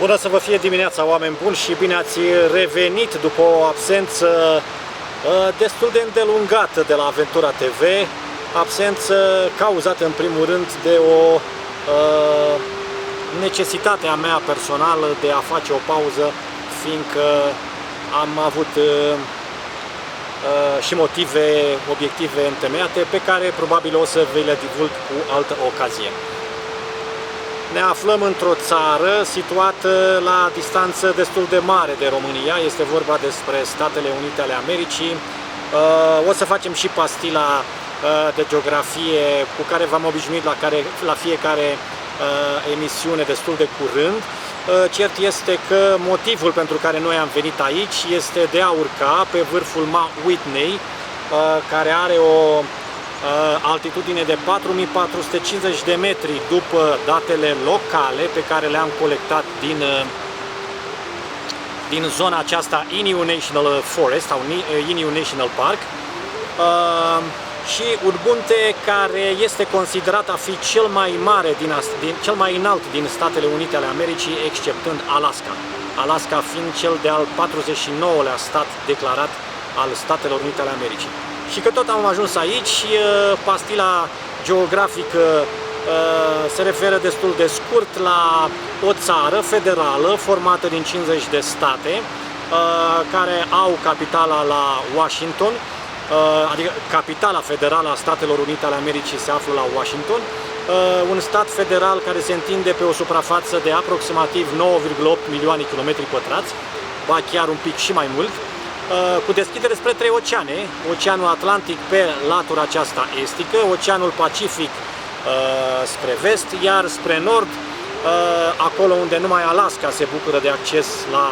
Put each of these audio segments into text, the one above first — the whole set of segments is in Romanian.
Bună să vă fie dimineața, oameni buni, și bine ați revenit după o absență destul de îndelungată de la Aventura TV, absență cauzată în primul rând de o necesitate a mea personală de a face o pauză, fiindcă am avut și motive obiective întemeiate pe care probabil o să vi le divulg cu altă ocazie. Ne aflăm într-o țară situată la distanță destul de mare de România, este vorba despre Statele Unite ale Americii. O să facem și pastila de geografie cu care v-am obișnuit la fiecare emisiune destul de curând. Cert este că motivul pentru care noi am venit aici este de a urca pe vârful Mount Whitney, care are o altitudine de 4450 de metri după datele locale pe care le-am colectat din zona aceasta Inyo National Forest sau Inyo National Park, și un munte care este considerat a fi cel mai mare, cel mai înalt din Statele Unite ale Americii, exceptând Alaska. Alaska fiind cel de-al 49-lea stat declarat al Statelor Unite ale Americii. Și că tot am ajuns aici, pastila geografică se referă destul de scurt la o țară federală formată din 50 de state care au capitala la Washington, adică capitala federală a Statelor Unite ale Americii se află la Washington, un stat federal care se întinde pe o suprafață de aproximativ 9,8 milioane de kilometri pătrați, ba chiar un pic și mai mult, cu deschidere spre trei oceane: Oceanul Atlantic pe latura aceasta estică, Oceanul Pacific spre vest, iar spre nord, acolo unde numai Alaska se bucură de acces la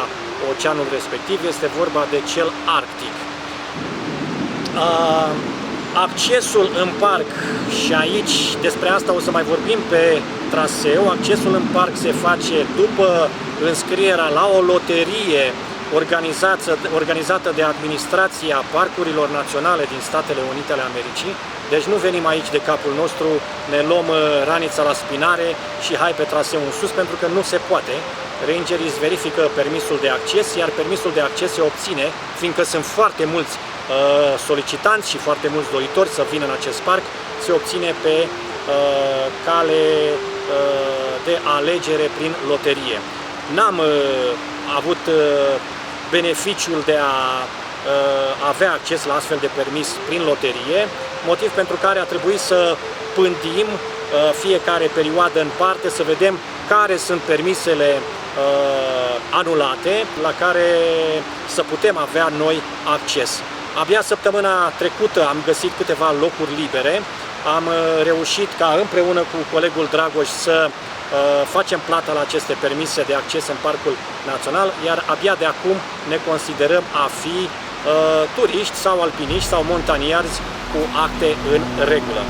oceanul respectiv, este vorba de cel arctic. Accesul în parc, și aici despre asta o să mai vorbim pe traseu, accesul în parc se face după înscrierea la o loterie organizată de Administrația Parcurilor Naționale din Statele Unite ale Americii. Deci nu venim aici de capul nostru, ne luăm ranița la spinare și hai pe traseu în sus, pentru că nu se poate. Rangerii îți verifică permisul de acces, iar permisul de acces se obține, fiindcă sunt foarte mulți solicitanți și foarte mulți doritori să vină în acest parc, se obține pe cale de alegere prin loterie. N-am avut beneficiul de a avea acces la astfel de permis prin loterie, motiv pentru care a trebuit să pândim fiecare perioadă în parte, să vedem care sunt permisele anulate, la care să putem avea noi acces. Abia săptămâna trecută am găsit câteva locuri libere, am reușit ca împreună cu colegul Dragoș să facem plata la aceste permise de acces în Parcul Național, iar abia de acum ne considerăm a fi turiști sau alpiniști sau montaniarzi cu acte în regulă.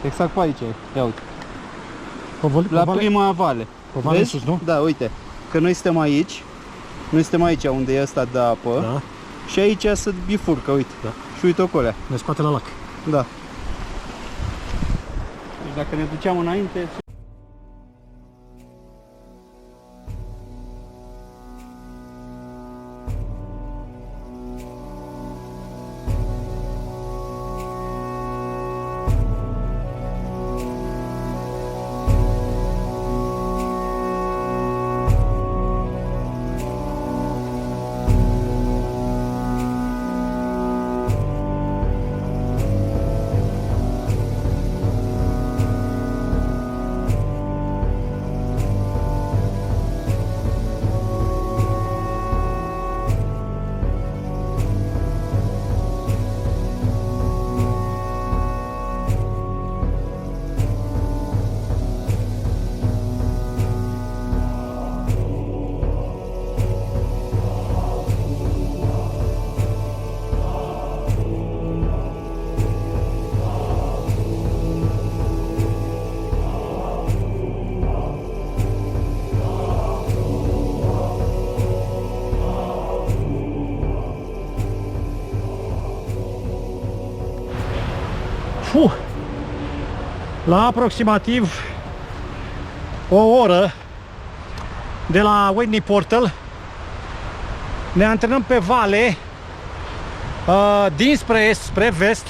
Exact pe aici. Ia uite. La prima vale. Pe vale sus, nu? Da, uite. Că noi suntem aici. Noi suntem aici unde e ăsta de apă. Da. Și aici se bifurcă, uite. Da. Și uite ocolea. Ne spate la lac. Da. Deci dacă ne duceam înainte... La aproximativ o oră de la Whitney Portal ne antrenăm pe vale dinspre est spre vest,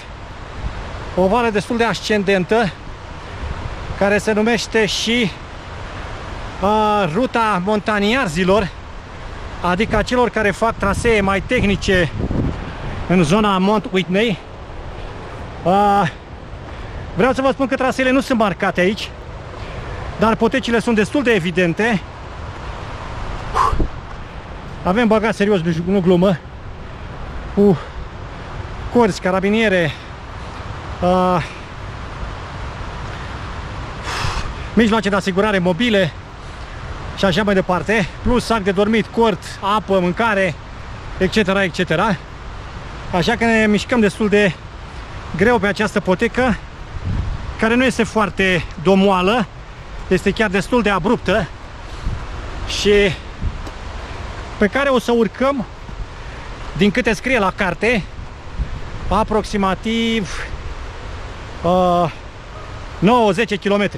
o vale destul de ascendentă care se numește și ruta montaniarzilor, adică celor care fac trasee mai tehnice în zona Mount Whitney. Vreau să vă spun că traseele nu sunt marcate aici, dar potecile sunt destul de evidente. Avem băgat serios, nu glumă, cu corzi, carabiniere, mijloace de asigurare mobile și așa mai departe, plus sac de dormit, cort, apă, mâncare, etc., etc. Așa că ne mișcăm destul de greu pe această potecă, care nu este foarte domoală, este chiar destul de abruptă și pe care o să urcăm, din câte scrie la carte, aproximativ 9-10 km.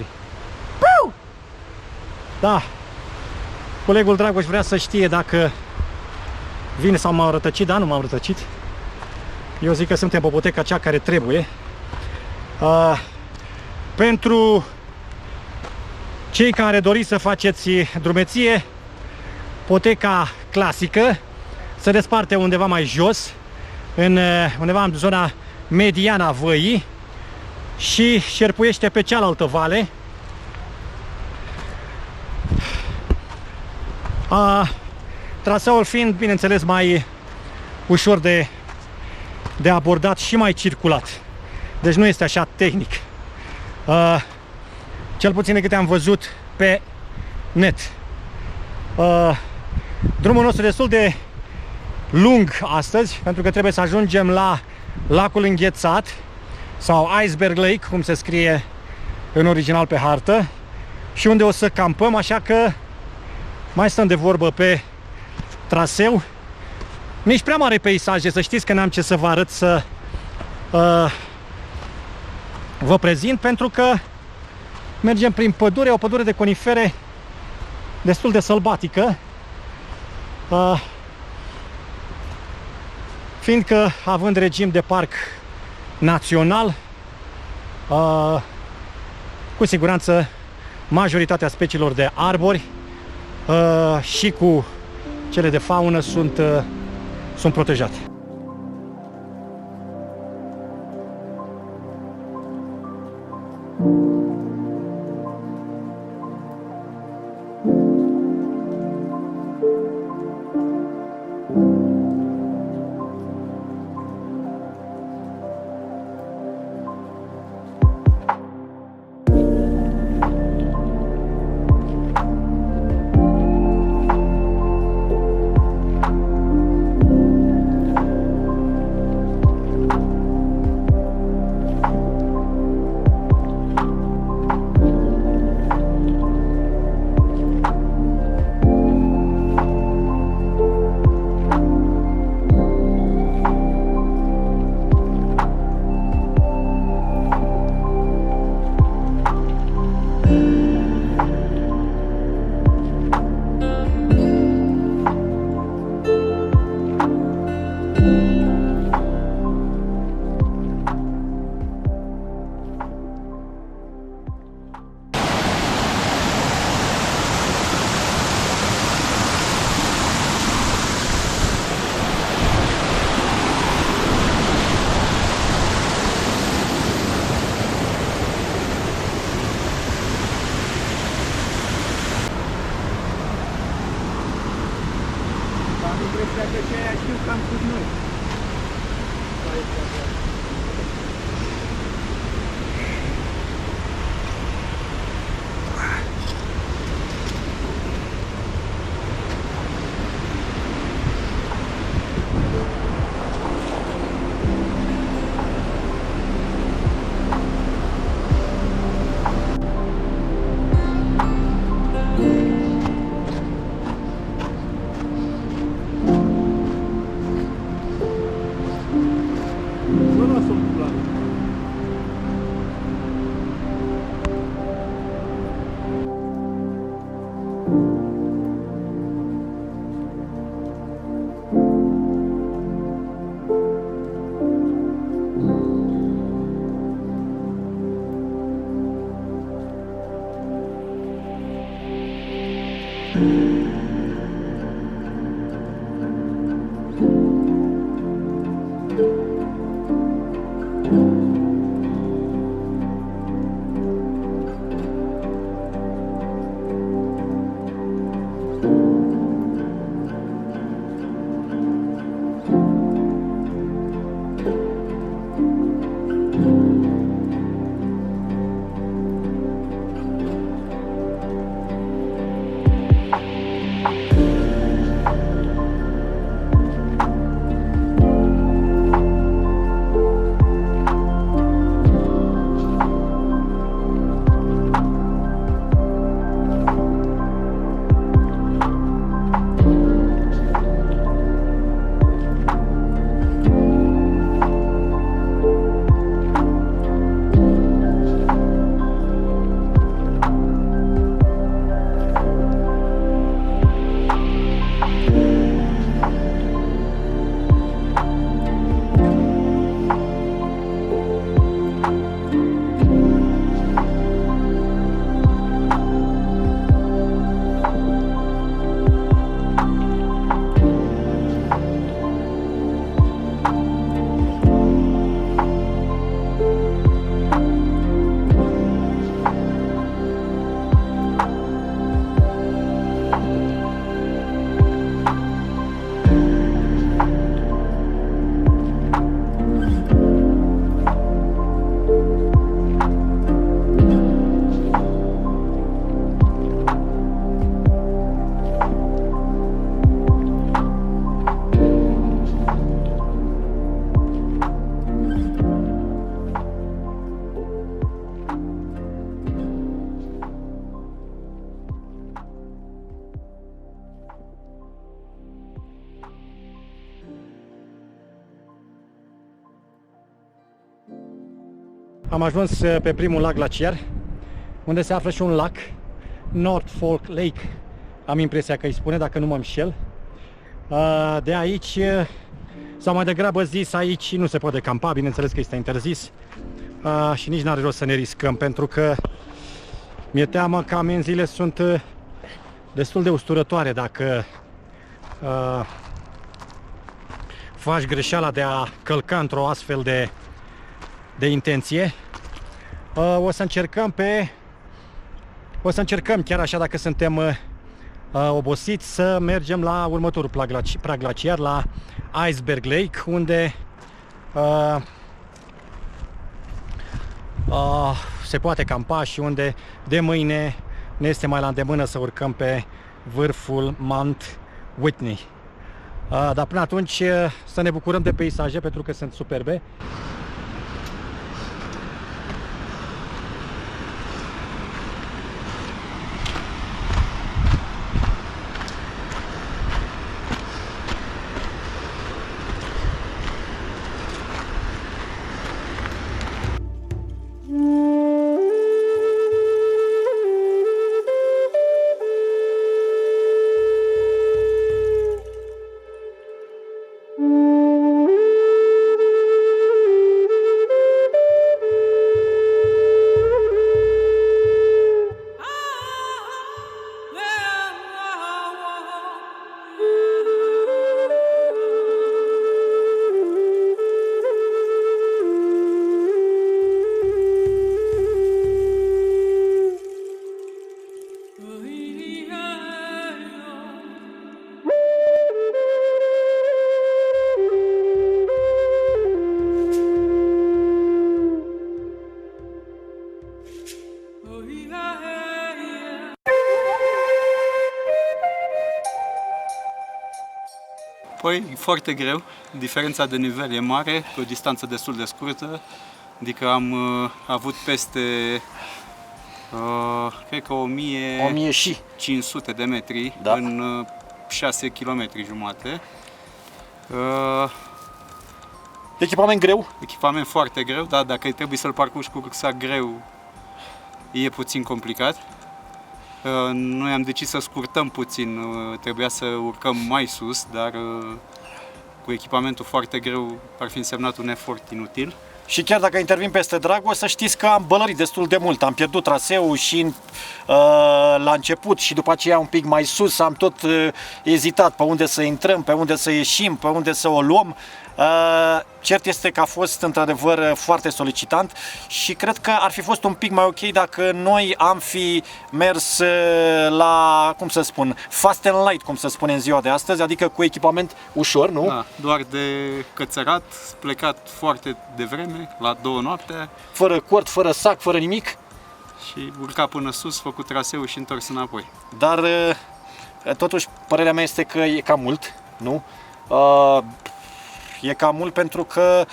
Da, colegul Dragoș vrea să știe dacă vine sau m-am rătăcit. Da, nu m-am rătăcit. Eu zic că suntem pe poteca cea care trebuie. Pentru cei care doriți să faceți drumeție, poteca clasică se desparte undeva mai jos, undeva în zona mediană a văii și șerpuiește pe cealaltă vale. Traseul fiind, bineînțeles, mai ușor de abordat și mai circulat. Deci nu este așa tehnic. Cel puțin de câte am văzut pe net. Drumul nostru e destul de lung astăzi, pentru că trebuie să ajungem la lacul înghețat sau Iceberg Lake, cum se scrie în original pe hartă, și unde o să campăm, așa că mai stăm de vorbă pe traseu. Nici prea mare peisaje, să știți că n-am ce să vă arăt, să vă prezint, pentru că mergem prin pădure, o pădure de conifere destul de sălbatică, fiindcă având regim de parc național, cu siguranță majoritatea speciilor de arbori și cu cele de faună sunt protejate. Am impresia că ce aia știu cam cu noi. Am ajuns pe primul lac glaciar, unde se află și un lac, North Fork Lake, am impresia că îi spune, dacă nu mă înșel. De aici, sau mai degrabă zis, aici nu se poate campa, bineînțeles că este interzis și nici n-are rost să ne riscăm, pentru că mi-e teamă că amenziile sunt destul de usturătoare dacă faci greșeala de a călca într-o astfel de intenție. O să încercăm chiar așa, dacă suntem obosiți, să mergem la următorul prag glaciar, la Iceberg Lake, unde se poate campa și unde de mâine ne este mai la îndemână să urcăm pe vârful Mount Whitney. Dar până atunci să ne bucurăm de peisaje, pentru că sunt superbe. Păi, e foarte greu. Diferența de nivel e mare, pe o distanță destul de scurtă. Adică am avut peste, cred că 1500 de metri în 6 km jumate. Echipament greu? Echipament foarte greu, dar dacă trebuie să-l parcurgi cu rucsac greu, e puțin complicat. Noi am decis să scurtăm puțin, trebuia să urcăm mai sus, dar cu echipamentul foarte greu ar fi însemnat un efort inutil. Și chiar dacă intervin peste drag, o să știți că am bălărit destul de mult. Am pierdut traseul și la început și după aceea un pic mai sus am tot ezitat pe unde să intrăm, pe unde să ieșim, pe unde să o luăm. Cert este că a fost într-adevăr foarte solicitant și cred că ar fi fost un pic mai ok dacă noi am fi mers la, cum să spun, fast and light, cum să spune în ziua de astăzi, adică cu echipament ușor, nu? Da, doar de cățărat, plecat foarte devreme, la 2 noaptea. Fără cord, fără sac, fără nimic. Și urca până sus, făcut traseul și întors înapoi. Dar totuși părerea mea este că e cam mult, nu? E cam mult pentru că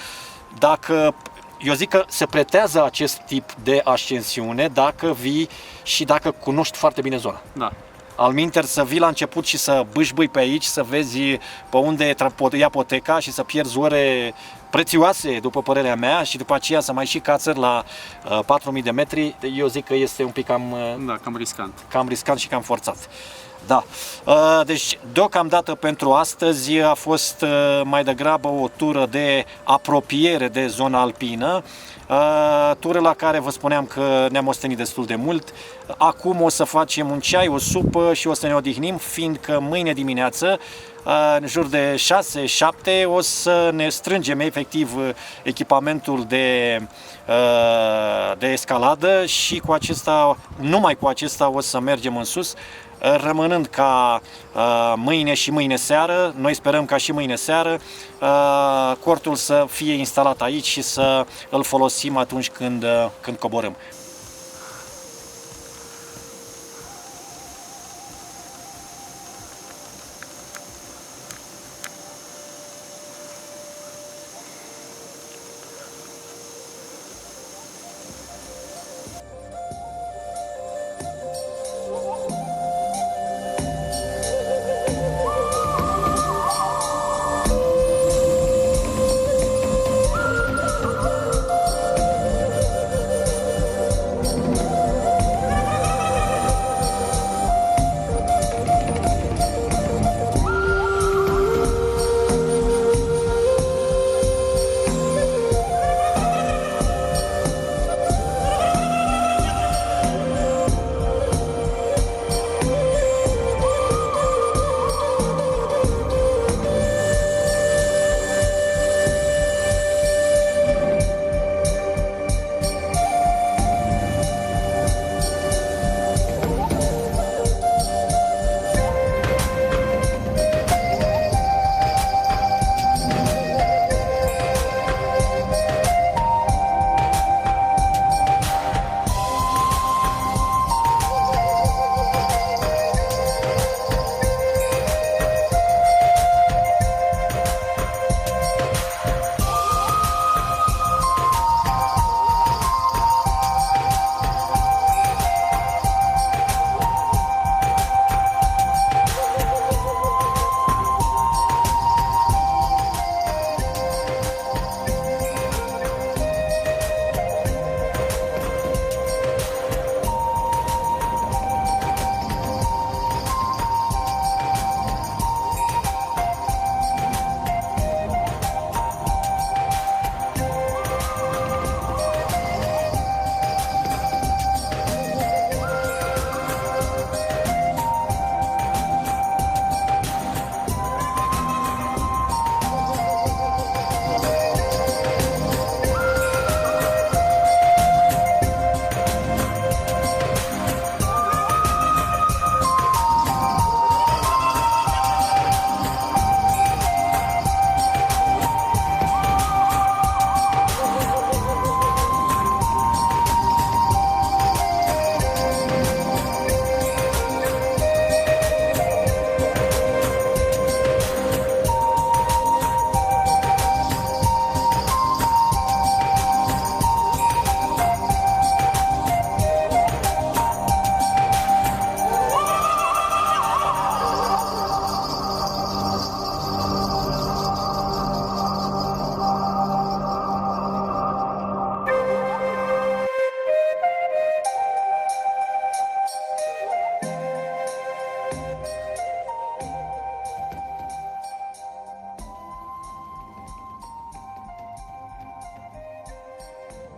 dacă, eu zic că se pretează acest tip de ascensiune dacă vii și dacă cunoști foarte bine zona. Da. Alminter să vii la început și să bâșbâi pe aici, să vezi pe unde ia poteca și să pierzi ore prețioase, după părerea mea, și după aceea să mai și cațări la 4000 de metri, eu zic că este un pic cam riscant. Cam riscant și cam forțat. Da. Deci, deocamdată pentru astăzi a fost mai degrabă o tură de apropiere de zona alpină, tură la care vă spuneam că ne-am ostenit destul de mult. Acum o să facem un ceai, o supă și o să ne odihnim, fiindcă mâine dimineață, în jur de 6-7, o să ne strângem efectiv echipamentul de escaladă și cu acesta, numai cu acesta o să mergem în sus, rămânând ca mâine și mâine seară, noi sperăm ca și mâine seară, cortul să fie instalat aici și să îl folosim atunci când coborâm.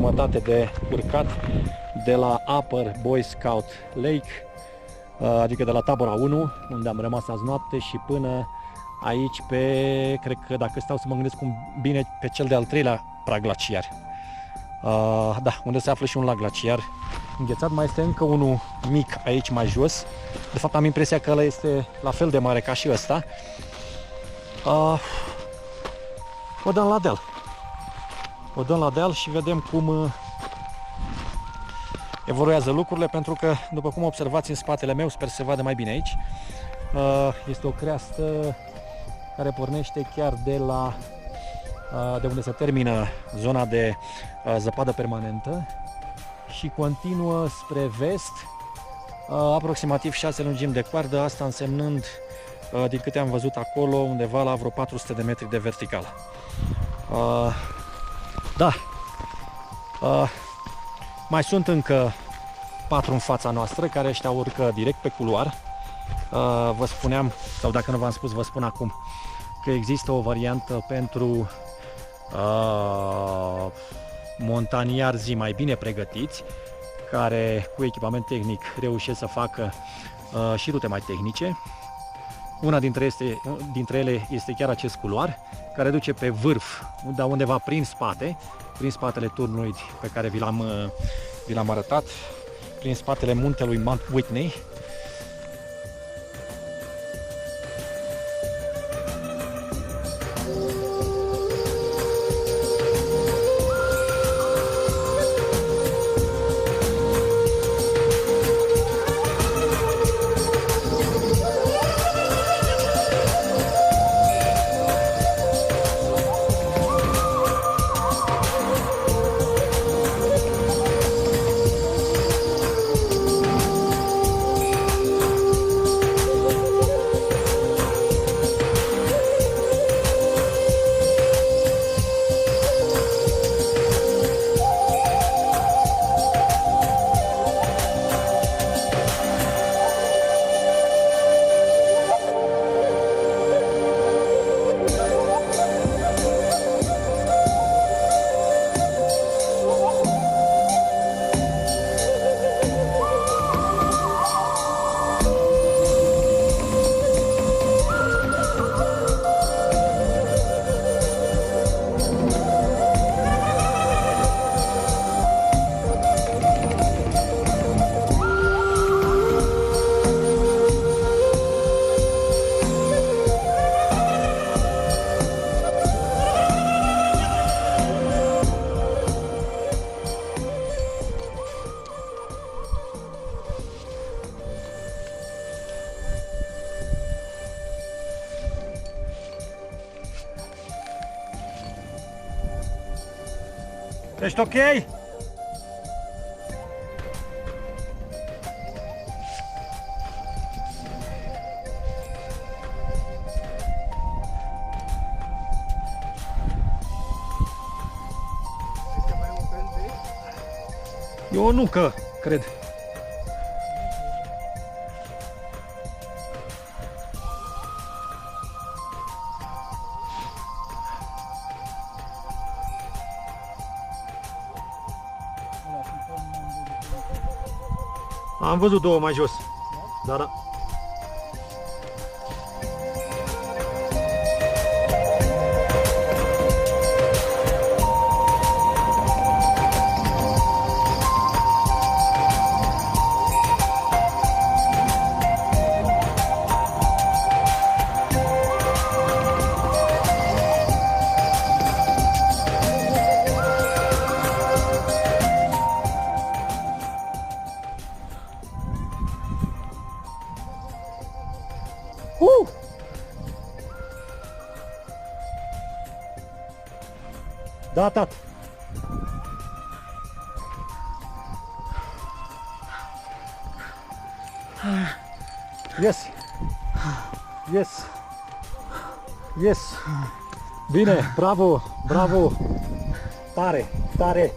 jumătate de urcat de la Upper Boy Scout Lake, adică de la tabăra 1, unde am rămas azi noapte, și până aici pe, cred că dacă stau să mă gândesc bine, pe cel de-al 3-lea prag glaciar. Da, unde se află și un lac glaciar înghețat. Mai este încă unul mic aici mai jos. De fapt am impresia că ăla este la fel de mare ca și ăsta. O dăm la deal. O dăm la deal și vedem cum evoluează lucrurile, pentru că, după cum observați în spatele meu, sper să se vadă mai bine aici, este o creastă care pornește chiar de unde se termină zona de zăpadă permanentă și continuă spre vest, aproximativ 6 lungimi de coardă, asta însemnând, din câte am văzut acolo, undeva la vreo 400 de metri de verticală. Da, mai sunt încă 4 în fața noastră, care ăștia urcă direct pe culoar. Vă spuneam, sau dacă nu v-am spus, vă spun acum, că există o variantă pentru montaniari mai bine pregătiți, care cu echipament tehnic reușesc să facă și rute mai tehnice. Una dintre ele este chiar acest culoar, care duce pe vârf, dar undeva prin spatele turnului pe care vi l-am arătat, prin spatele muntelui Mount Whitney. Ești ok? Eu nu cred. Am văzut două mai jos. Da, da. Da, tată. Yes. Yes. Yes. Bine, bravo, bravo. Tare, tare.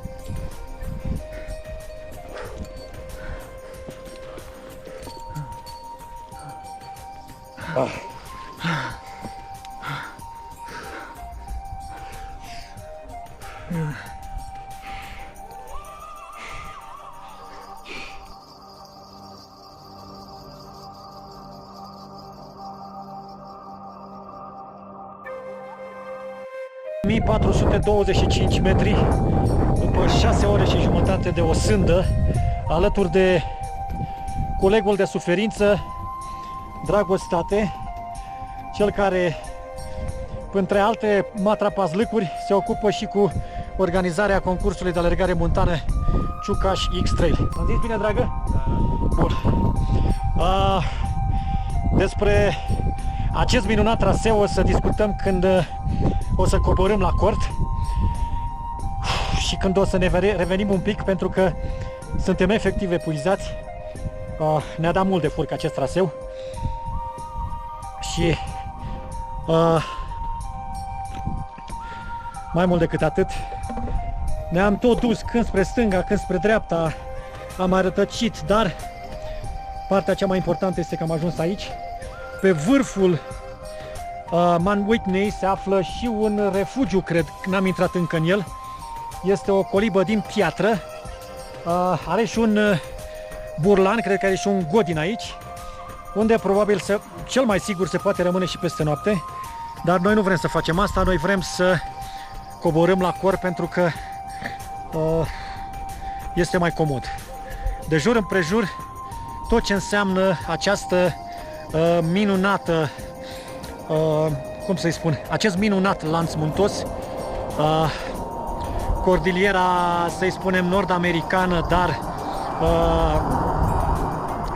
1425 metri după 6 ore și jumătate de o sândă, alături de colegul de suferință, Dragostate, cel care, între alte matrapazlâcuri, se ocupă și cu organizarea concursului de alergare montană Ciucaș X-Trail. Am zis bine, dragă? Bun. Despre acest minunat traseu o să discutăm când o să coborâm la cort și când o să ne revenim un pic, pentru că suntem efectiv epuizați. Ne-a dat mult de furcă acest traseu și mai mult decât atât, ne-am tot dus când spre stânga, când spre dreapta, am mai rătăcit, dar partea cea mai importantă este că am ajuns aici. Pe vârful Mount Whitney se află și un refugiu, cred, n-am intrat încă în el. Este o colibă din piatră, are și un burlan, cred că are și un godin aici, unde probabil, cel mai sigur, se poate rămâne și peste noapte. Dar noi nu vrem să facem asta, noi vrem să coborâm la cor, pentru că este mai comod. De jur împrejur, tot ce înseamnă această minunată, cum să-i spun, acest minunat lanț muntos, cordiliera, să-i spunem, nord-americană, dar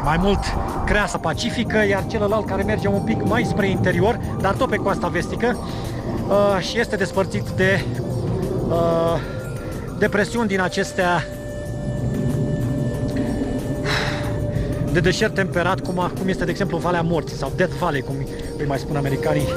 mai mult creasa pacifică, iar celălalt care merge un pic mai spre interior, dar tot pe coasta vestică, și este despărțit de depresiuni din acestea de deșert temperat, cum este, de exemplu, Valea Morții sau Death Valley, cum îi mai spun americanii.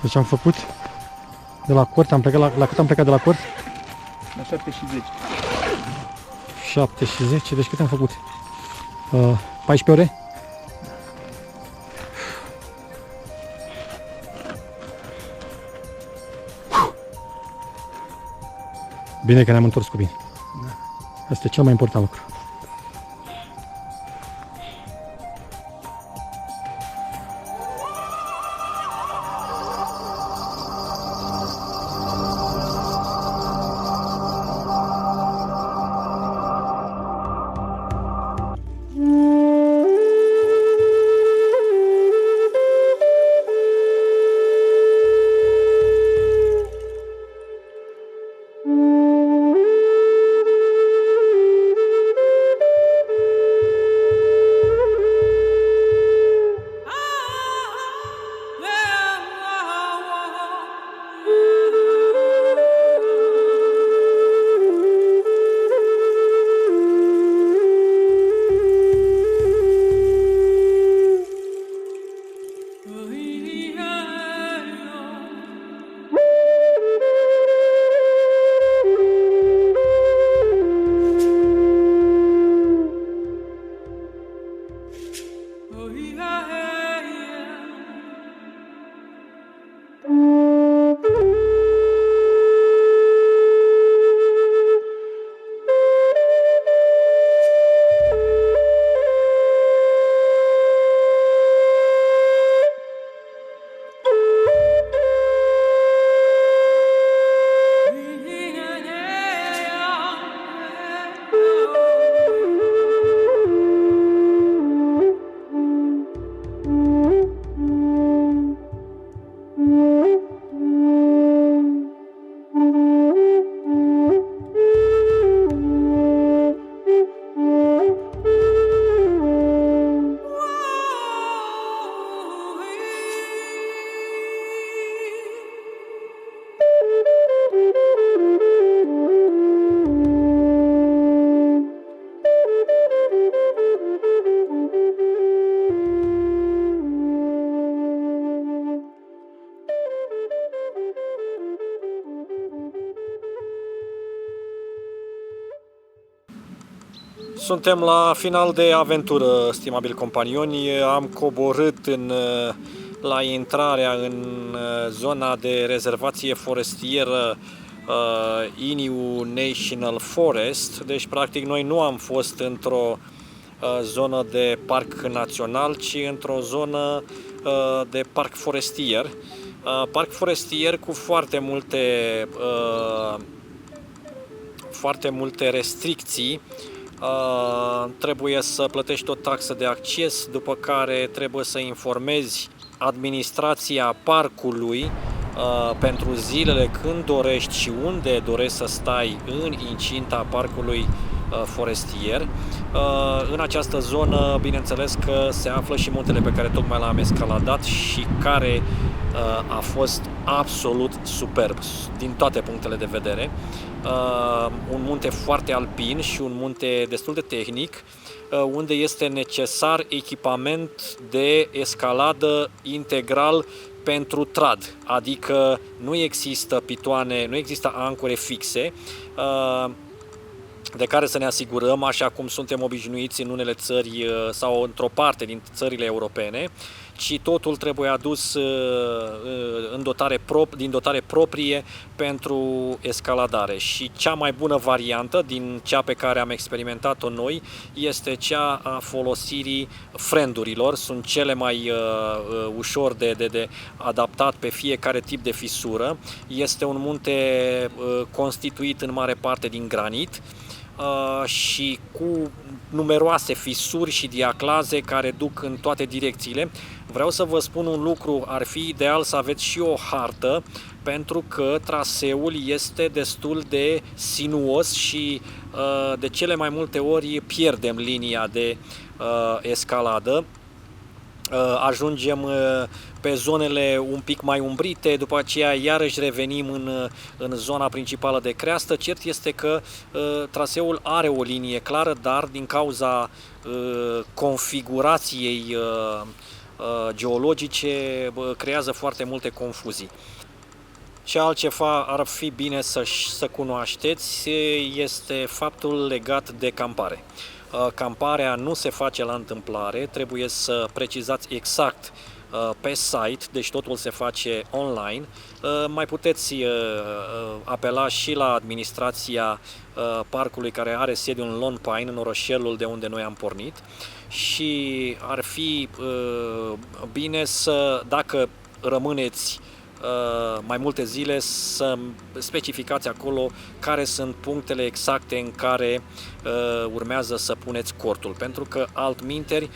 Deci am făcut de la cort, am plecat la cât am plecat de la cort? La 7 și 10. 7 și 10, deci cât am făcut? 14 ore? Bine că ne-am întors cu bine. Asta e cel mai important lucru. Suntem la final de aventură, stimabili companioni. Am coborât la intrarea în zona de rezervație forestieră Iniu National Forest. Deci, practic, noi nu am fost într-o zonă de parc național, ci într-o zonă de parc forestier. Parc forestier cu foarte multe restricții. Trebuie să plătești o taxă de acces, după care trebuie să informezi administrația parcului pentru zilele când dorești și unde dorești să stai în incinta parcului forestier. În această zonă, bineînțeles că se află și muntele pe care tocmai l-am escaladat și care a fost absolut superb din toate punctele de vedere. Un munte foarte alpin și un munte destul de tehnic, unde este necesar echipament de escaladă integral pentru trad, adică nu există pitoane, nu există ancore fixe de care să ne asigurăm, așa cum suntem obișnuiți în unele țări sau într-o parte din țările europene, ci totul trebuie adus din dotare proprie pentru escaladare. Și cea mai bună variantă din cea pe care am experimentat-o noi este cea a folosirii friendurilor. Sunt cele mai ușor de adaptat pe fiecare tip de fisură. Este un munte constituit în mare parte din granit și cu numeroase fisuri și diaclaze care duc în toate direcțiile. Vreau să vă spun un lucru, ar fi ideal să aveți și o hartă, pentru că traseul este destul de sinuos și de cele mai multe ori pierdem linia de escaladă. Ajungem pe zonele un pic mai umbrite, după aceea iarăși revenim în zona principală de creastă. Cert este că traseul are o linie clară, dar din cauza configurației geologice creează foarte multe confuzii. Ce altceva ar fi bine să cunoașteți este faptul legat de campare. Camparea nu se face la întâmplare, trebuie să precizați exact pe site, deci totul se face online. Mai puteți apela și la administrația parcului care are sediul în Lone Pine, în orășelul de unde noi am pornit, și ar fi bine să, dacă rămâneți mai multe zile, să specificați acolo care sunt punctele exacte în care urmează să puneți cortul, pentru că altminteri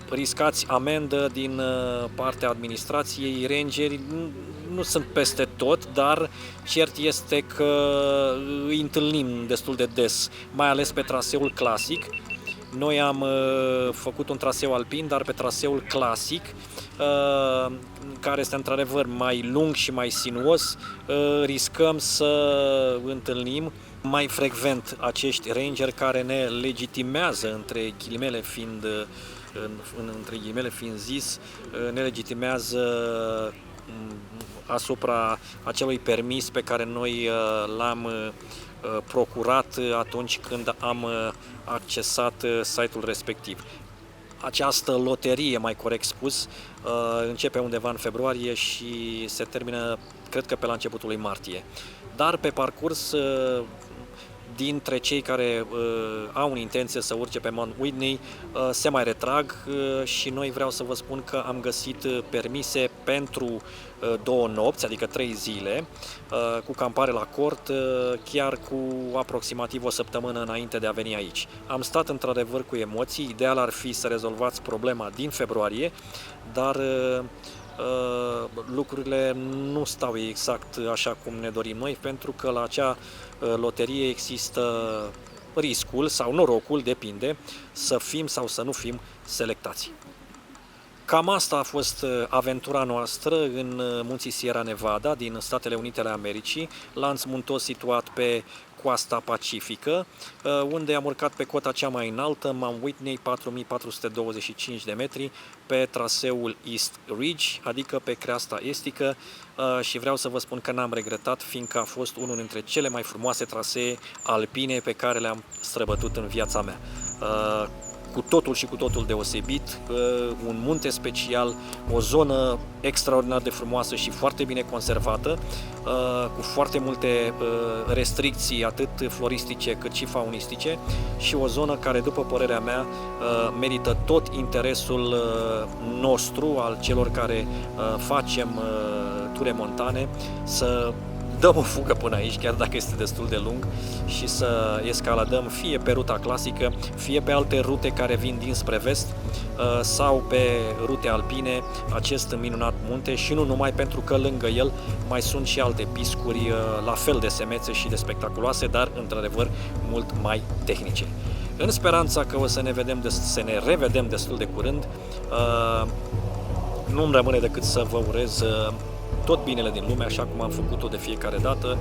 riscați amendă din partea administrației. Rangerii nu sunt peste tot, dar cert este că îi întâlnim destul de des, mai ales pe traseul clasic. Noi am făcut un traseu alpin, dar pe traseul clasic, care este într-adevăr mai lung și mai sinuos, riscăm să întâlnim mai frecvent acești rangeri care ne legitimează, între ghilimele fiind zis, ne legitimează asupra acelui permis pe care noi l-am procurat atunci când am accesat site-ul respectiv. Această loterie, mai corect spus, începe undeva în februarie și se termină, cred că pe la începutul lui martie. Dar pe parcurs, dintre cei care au în intenție să urce pe Mount Whitney, se mai retrag și noi vreau să vă spun că am găsit permise pentru 2 nopți, adică 3 zile, cu campare la cort, chiar cu aproximativ o săptămână înainte de a veni aici. Am stat într-adevăr cu emoții, ideal ar fi să rezolvați problema din februarie, dar lucrurile nu stau exact așa cum ne dorim noi, pentru că la acea loterie există riscul sau norocul, depinde, să fim sau să nu fim selectați. Cam asta a fost aventura noastră în munții Sierra Nevada din Statele Unite ale Americii, lanț muntos situat pe coasta pacifică, unde am urcat pe cota cea mai înaltă, Mount Whitney, 4425 de metri, pe traseul East Ridge, adică pe creasta estică, și vreau să vă spun că n-am regretat, fiindcă a fost unul dintre cele mai frumoase trasee alpine pe care le-am străbătut în viața mea. Cu totul și cu totul deosebit, un munte special, o zonă extraordinar de frumoasă și foarte bine conservată, cu foarte multe restricții, atât floristice cât și faunistice, și o zonă care, după părerea mea, merită tot interesul nostru, al celor care facem ture montane, să dăm o fugă până aici, chiar dacă este destul de lung, și să escaladăm fie pe ruta clasică, fie pe alte rute care vin dinspre vest, sau pe rute alpine, acest minunat munte, și nu numai, pentru că lângă el mai sunt și alte piscuri la fel de semețe și de spectaculoase, dar într-adevăr mult mai tehnice. În speranța că o să ne revedem destul de curând, nu-mi rămâne decât să vă urez tot binele din lume, așa cum am făcut-o de fiecare dată,